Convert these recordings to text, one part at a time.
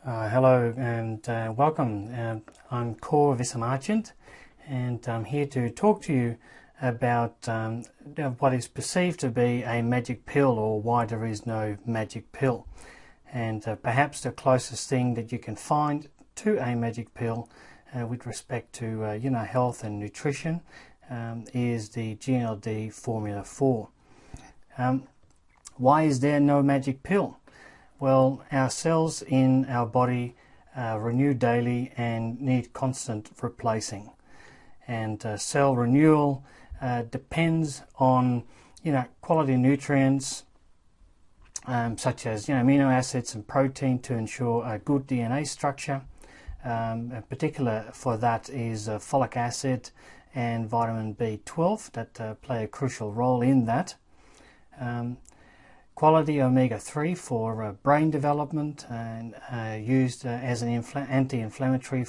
Hello and welcome. I'm Core Visamarchant, and I'm here to talk to you about what is perceived to be a magic pill, or why there is no magic pill. And perhaps the closest thing that you can find to a magic pill with respect to health and nutrition is the GNLD Formula 4. Why is there no magic pill? Well, our cells in our body renew daily and need constant replacing. And cell renewal depends on quality nutrients such as amino acids and protein to ensure a good DNA structure. In particular for that is folic acid and vitamin B12 that play a crucial role in that. Quality omega-3 for brain development and used as an anti-inflammatory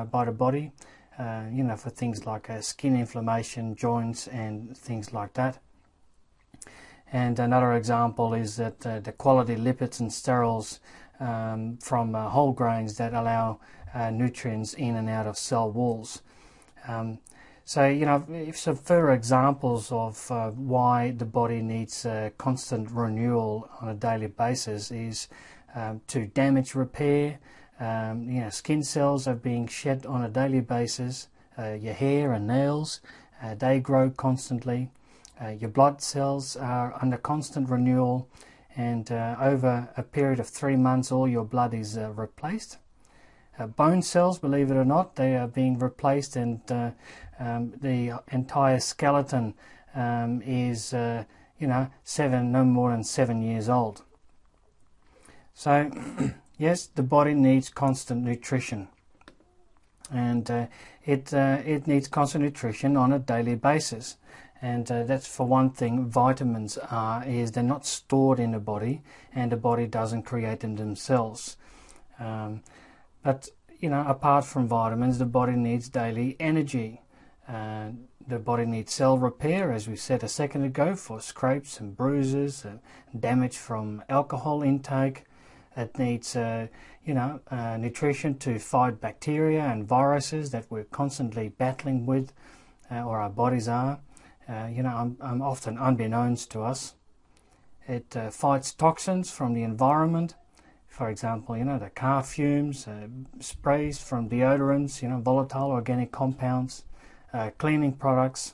by the body, for things like skin inflammation, joints and things like that. And another example is that the quality lipids and sterols from whole grains that allow nutrients in and out of cell walls. So, if some further examples of why the body needs constant renewal on a daily basis is to damage repair. Skin cells are being shed on a daily basis. Your hair and nails, they grow constantly. Your blood cells are under constant renewal, and over a period of 3 months, all your blood is replaced. Bone cells, believe it or not, they are being replaced, and the entire skeleton is no more than 7 years old. So yes, the body needs constant nutrition, and it needs constant nutrition on a daily basis. And that's, for one thing, vitamins they're not stored in the body, and the body doesn't create them themselves. But apart from vitamins, the body needs daily energy. The body needs cell repair, as we said a second ago, for scrapes and bruises, damage from alcohol intake. It needs nutrition to fight bacteria and viruses that we're constantly battling with, or our bodies are. I'm often unbeknownst to us. It fights toxins from the environment. For example, the car fumes, sprays from deodorants, volatile organic compounds, cleaning products.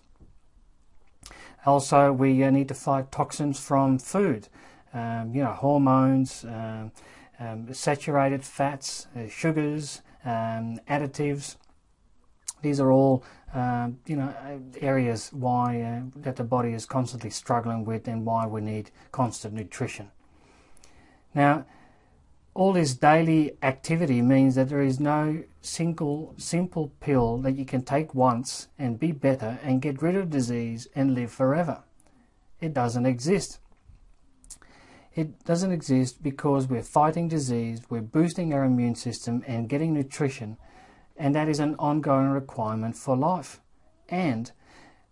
Also, we need to fight toxins from food, hormones, saturated fats, sugars, additives. These are all, areas why that the body is constantly struggling with, and why we need constant nutrition. Now, all this daily activity means that there is no simple pill that you can take once and be better and get rid of disease and live forever. It doesn't exist. It doesn't exist because we're fighting disease, we're boosting our immune system and getting nutrition, and that is an ongoing requirement for life. And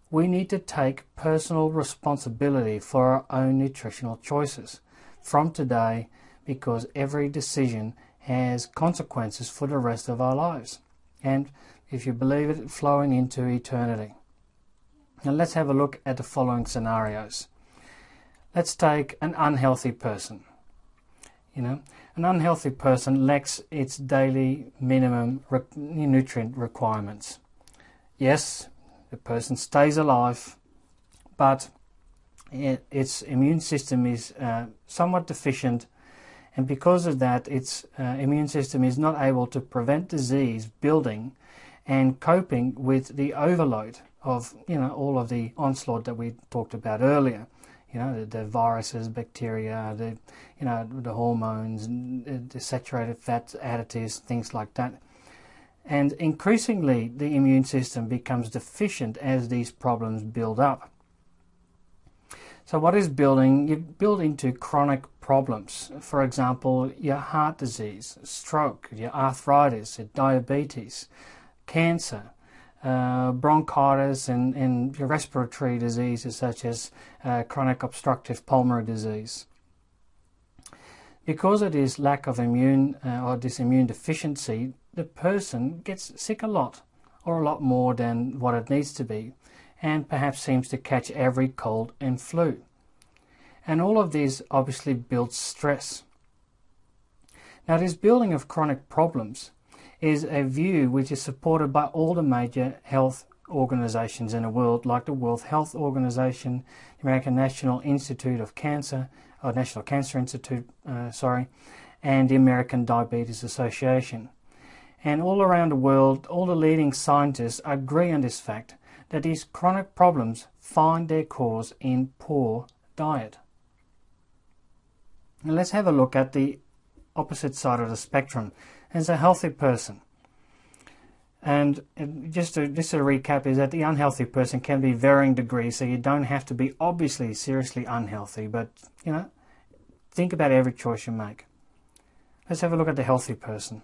we need to take personal responsibility for our own nutritional choices from today, because every decision has consequences for the rest of our lives, and, if you believe it, flowing into eternity. Now let's have a look at the following scenarios. Let's take an unhealthy person. An unhealthy person lacks its daily minimum nutrient requirements. Yes, the person stays alive, but its immune system is somewhat deficient. And because of that, its immune system is not able to prevent disease building and coping with the overload of, all of the onslaught that we talked about earlier. The viruses, bacteria, the hormones, the saturated fats, additives, things like that. And increasingly, the immune system becomes deficient as these problems build up. So what is building? You build into chronic problems. For example, your heart disease, stroke, your arthritis, your diabetes, cancer, bronchitis, and your respiratory diseases such as chronic obstructive pulmonary disease. Because it is lack of immune or this immune deficiency, the person gets sick a lot, or a lot more than what it needs to be, and perhaps seems to catch every cold and flu. And all of these obviously builds stress. Now, this building of chronic problems is a view which is supported by all the major health organizations in the world, like the World Health Organization, the American National Institute of Cancer, or National Cancer Institute, and the American Diabetes Association. And all around the world, all the leading scientists agree on this fact, that these chronic problems find their cause in poor diet. Now let's have a look at the opposite side of the spectrum, as a healthy person. And just to recap, is that the unhealthy person can be varying degrees, so you don't have to be obviously seriously unhealthy, but think about every choice you make. Let's have a look at the healthy person.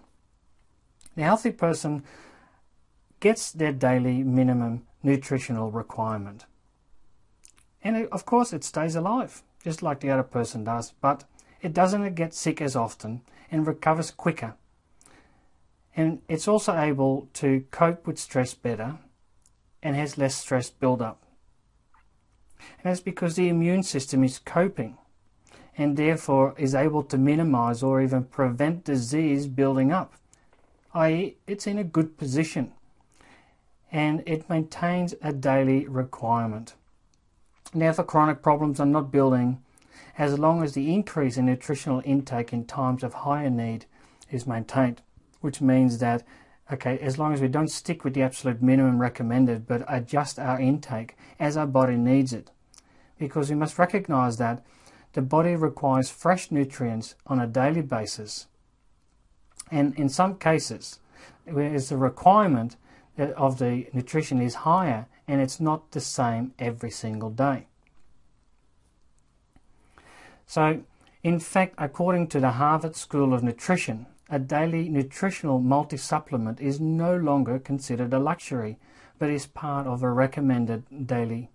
The healthy person gets their daily minimum nutritional requirement. And of course it stays alive, just like the other person does, but it doesn't get sick as often and recovers quicker. And it's also able to cope with stress better and has less stress build up. And that's because the immune system is coping and therefore is able to minimize or even prevent disease building up, i.e. it's in a good position and it maintains a daily requirement. Now, for chronic problems are not building, as long as the increase in nutritional intake in times of higher need is maintained, which means that, okay, as long as we don't stick with the absolute minimum recommended, but adjust our intake as our body needs it. Because we must recognize that the body requires fresh nutrients on a daily basis. And in some cases, whereas the requirement of the nutrition is higher and it's not the same every single day. So, in fact, according to the Harvard School of Nutrition, a daily nutritional multi-supplement is no longer considered a luxury, but is part of a recommended daily,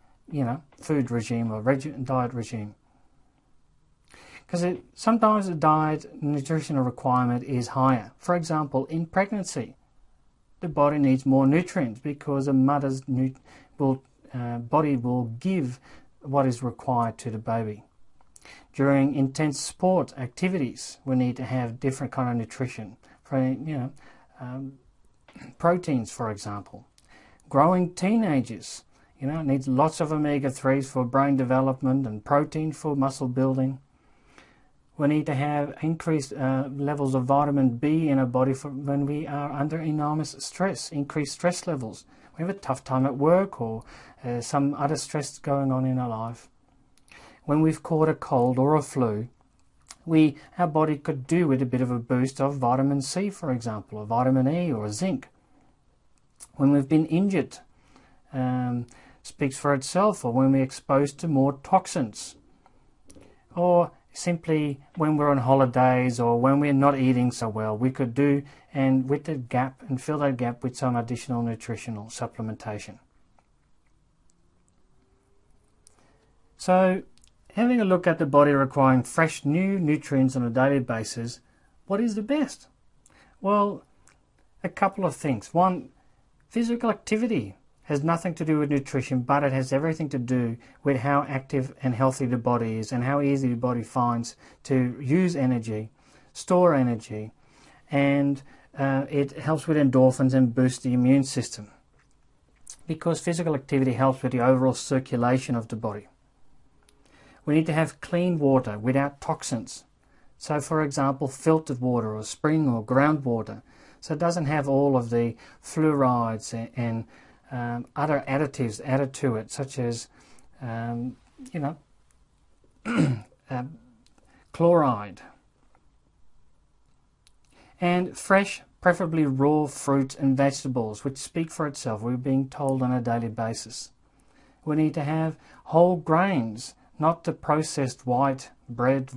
food regime or diet regime. Because sometimes the diet nutritional requirement is higher. For example, in pregnancy, the body needs more nutrients because the mother's body will give what is required to the baby. During intense sport activities, we need to have different kind of nutrition. For proteins, for example. Growing teenagers, needs lots of omega-3s for brain development and protein for muscle building. We need to have increased levels of vitamin B in our body for when we are under enormous stress, increased stress levels. We have a tough time at work or some other stress going on in our life. When we've caught a cold or a flu, our body could do with a bit of a boost of vitamin C, for example, or vitamin E or zinc. When we've been injured, speaks for itself, or when we're exposed to more toxins, or simply when we're on holidays or when we're not eating so well, we could do and with the gap and fill that gap with some additional nutritional supplementation. So, having a look at the body requiring fresh new nutrients on a daily basis, what is the best? Well, a couple of things. One, physical activity has nothing to do with nutrition, but it has everything to do with how active and healthy the body is and how easy the body finds to use energy, store energy, and it helps with endorphins and boosts the immune system. Because physical activity helps with the overall circulation of the body. We need to have clean water without toxins. So, for example, filtered water or spring or groundwater. So it doesn't have all of the fluorides and other additives added to it, such as, chloride. And fresh, preferably raw fruits and vegetables, which speak for itself. We're being told on a daily basis. We need to have whole grains, not the processed white bread,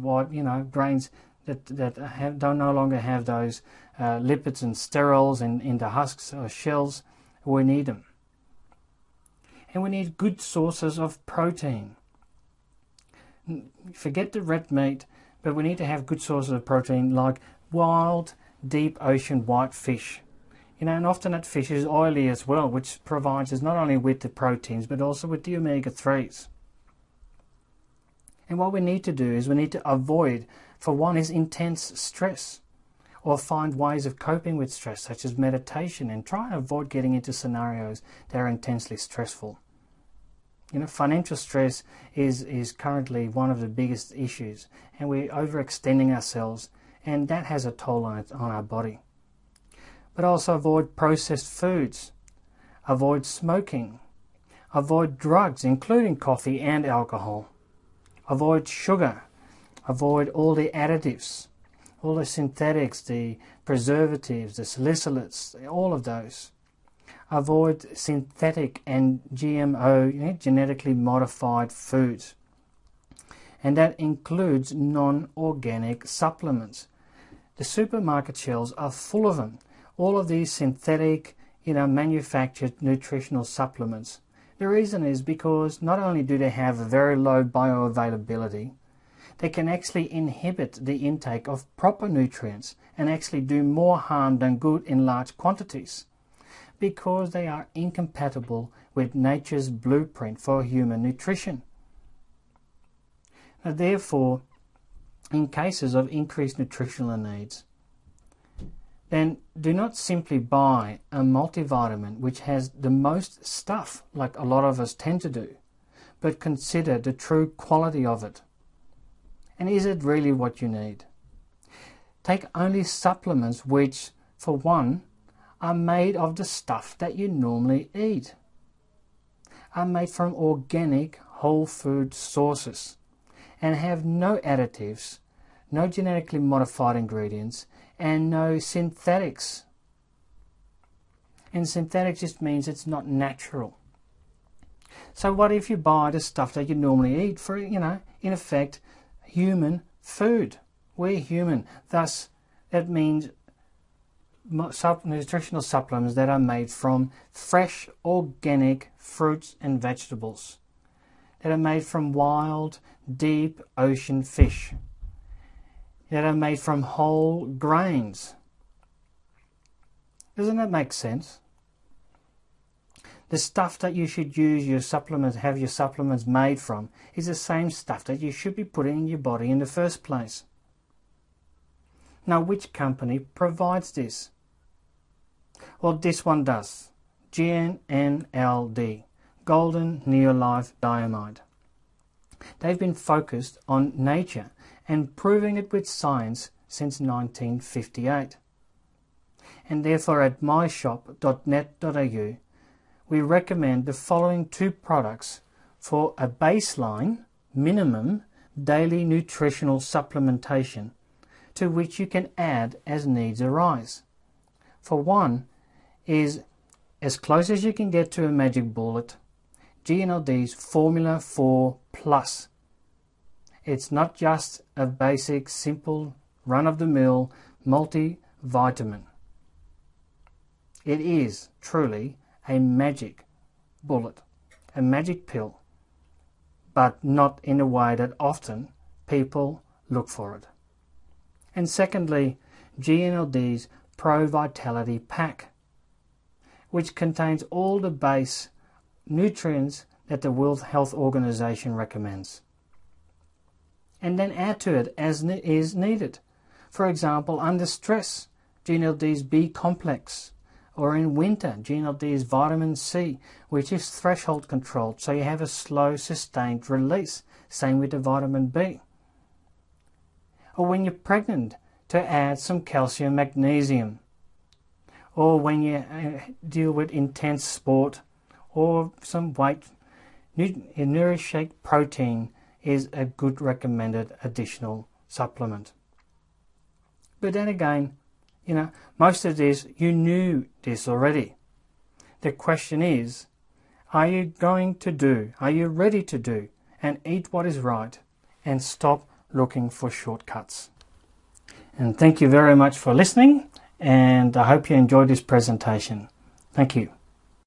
grains that no longer have those lipids and sterols in the husks or shells. We need them. And we need good sources of protein. Forget the red meat, But we need to have good sources of protein like wild, deep ocean white fish. And often that fish is oily as well, which provides us not only with the proteins but also with the omega-3s. And what we need to do is we need to avoid, for one, is intense stress, or find ways of coping with stress such as meditation, and try and avoid getting into scenarios that are intensely stressful. Financial stress is currently one of the biggest issues, and we're overextending ourselves, and that has a toll on our body. But also avoid processed foods, avoid smoking, avoid drugs including coffee and alcohol, avoid sugar, avoid all the additives, all the synthetics, the preservatives, the salicylates, all of those. Avoid synthetic and GMO, genetically modified foods. And that includes non-organic supplements. The supermarket shelves are full of them. All of these synthetic, manufactured nutritional supplements. The reason is because not only do they have a very low bioavailability, they can actually inhibit the intake of proper nutrients and actually do more harm than good in large quantities, because they are incompatible with nature's blueprint for human nutrition. Now, therefore, in cases of increased nutritional needs, then do not simply buy a multivitamin which has the most stuff, like a lot of us tend to do, but consider the true quality of it. And is it really what you need? Take only supplements which, for one, are made of the stuff that you normally eat, are made from organic whole food sources, and have no additives, no genetically modified ingredients, and no synthetics. And synthetic just means it's not natural. So what if you buy the stuff that you normally eat for, in effect, human food? We're human. Thus, that means nutritional supplements that are made from fresh, organic fruits and vegetables, that are made from wild, deep ocean fish, that are made from whole grains. Doesn't that make sense? The stuff that you should use your supplements, have your supplements made from, is the same stuff that you should be putting in your body in the first place. Now, which company provides this? Well, this one does. GNLD, Golden Neolife Diamide. They've been focused on nature and proving it with science since 1958. And therefore at myshop.net.au we recommend the following two products for a baseline minimum daily nutritional supplementation, to which you can add as needs arise. For one is, as close as you can get to a magic bullet, GNLD's Formula 4 Plus. It's not just a basic, simple, run-of-the-mill multivitamin. It is truly a magic bullet, a magic pill, but not in a way that often people look for it. And secondly, GNLD's Pro Vitality Pack, which contains all the base nutrients that the World Health Organization recommends. And then add to it as is needed. For example, under stress, GNLD's B complex, or in winter, GNLD's vitamin C, which is threshold controlled, so you have a slow, sustained release. Same with the vitamin B. Or when you're pregnant, to add some calcium, magnesium. Or when you deal with intense sport, or some weight, Nourish Shake protein is a good recommended additional supplement. But then again, most of this, you knew this already. The question is, are you ready to do and eat what is right and stop looking for shortcuts? And thank you very much for listening, and I hope you enjoyed this presentation. Thank you.